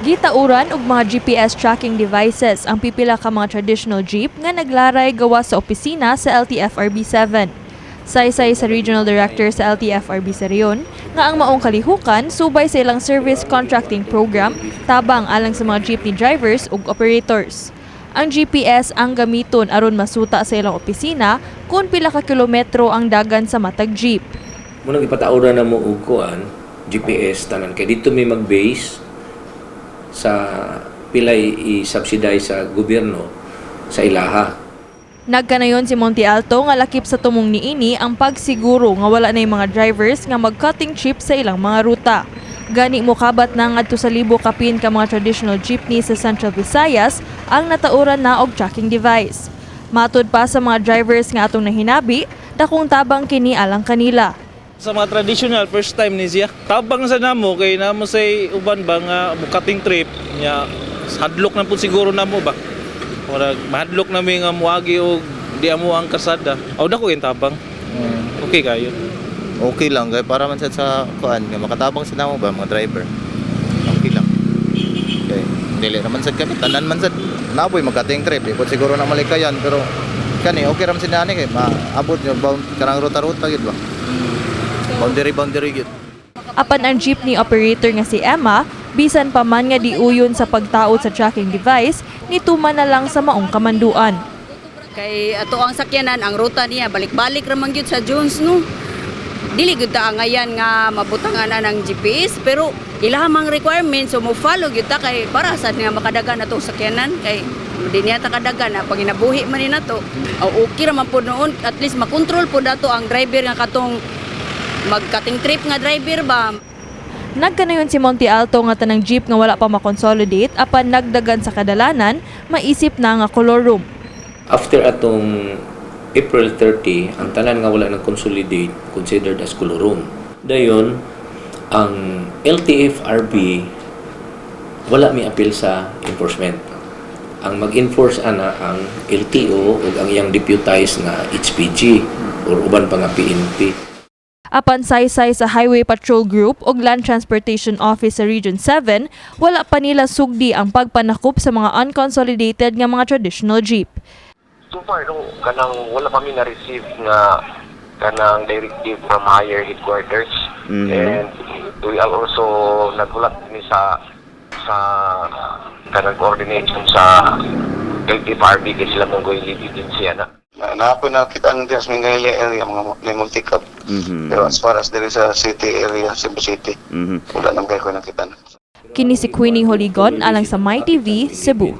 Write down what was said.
Gitauran og mga GPS tracking devices ang pipila ka mga traditional jeep nga naglaray gawa sa opisina sa LTFRB 7. Saysay sa Regional Director sa LTFRB sa Rion nga ang maong kalihukan subay sa ilang service contracting program tabang alang sa mga jeepney drivers ug operators. Ang GPS ang gamiton aron masuta sa ilang opisina kung pila ka kilometro ang dagan sa matag jeep. Munang ipatauran na mo og kuan GPS tanan kay dito may mag-base sa pilay i-subsidize sa gobyerno sa ilaha. Nagkanayon si Monte Alto nga lakip sa tumong niini ang pagsiguro nga wala na mga drivers nga mag-cutting trip sa ilang mga ruta. Gani mo kabat na ngadto sa libo kapin ka mga traditional jeepney sa Central Visayas ang natauran na og tracking device. Matud pa sa mga drivers nga atong nahinabi, dakong tabang kini alang kanila. Sa mga traditional, first time ni siya. Tabang sa namo, kay namo say uban ba nga bukating trip, niya hadlok na po siguro namo ba? Murag mahadlok nami nga muagi og di amo ang kasada. Aw dako yung tabang. Okay kayo. Okay lang kay para man sad sa kuan nga makatabang sa namo ba mga driver. Okay lang. Okay. Dili naman sad kami tanan man sad naboy magating trip. Ikot siguro na malikayan pero kani okay ra man sinani kay maabot nyo karang ruta-ruta gid ba. Boundary gid. Apan ang jeepney operator nga si Emma, bisan pa man nga diuyon sa pagtaod sa tracking device, nituman na lang sa maong kamanduan. Kay ato ang sakyanan, ang ruta niya balik-balik ra man gyud sa Jones no. Dili gyud ta ngayan nga mabutangan na ng GPS pero ilahang requirements so mo follow gyud ta kay para sa nga makadagan atong sakyanan kay di niya ta kadagan na pag inabuhi man ni nato. Okay ra man pud noon at least makontrol pud nato ang driver nga katong mag-cutting trip nga driver ba. Nagkanayon si Monte Alto nga tanang jeep nga wala pa makonsolidate apan nagdagan sa kadalanan, maisip na nga color room. After atong April 30, ang tanan nga wala nag-consolidate considered as color room. Dayon, ang LTFRB wala may appeal sa enforcement. Ang mag-enforce ana ang LTO ug ang iyang deputized nga HPG or uban pa nga PNP. Apan saysay sa Highway Patrol Group ug Land Transportation Office sa Region 7, wala pa nila sugdi ang pagpanakop sa mga unconsolidated nga mga traditional jeep. So far, kanang wala kami na-receive nga kanang directive from higher headquarters. And we are also nagulat ni sa kanang coordination sa LTFRB kasi sila mong going lead agency na. Napo na kita ang Dias Mingalia area mga may multi-cup. Pero as far as there is a city area, Cebu City, wala nang kayo nakita na. Kini si Queenie Holigon alang sa MyTV Cebu.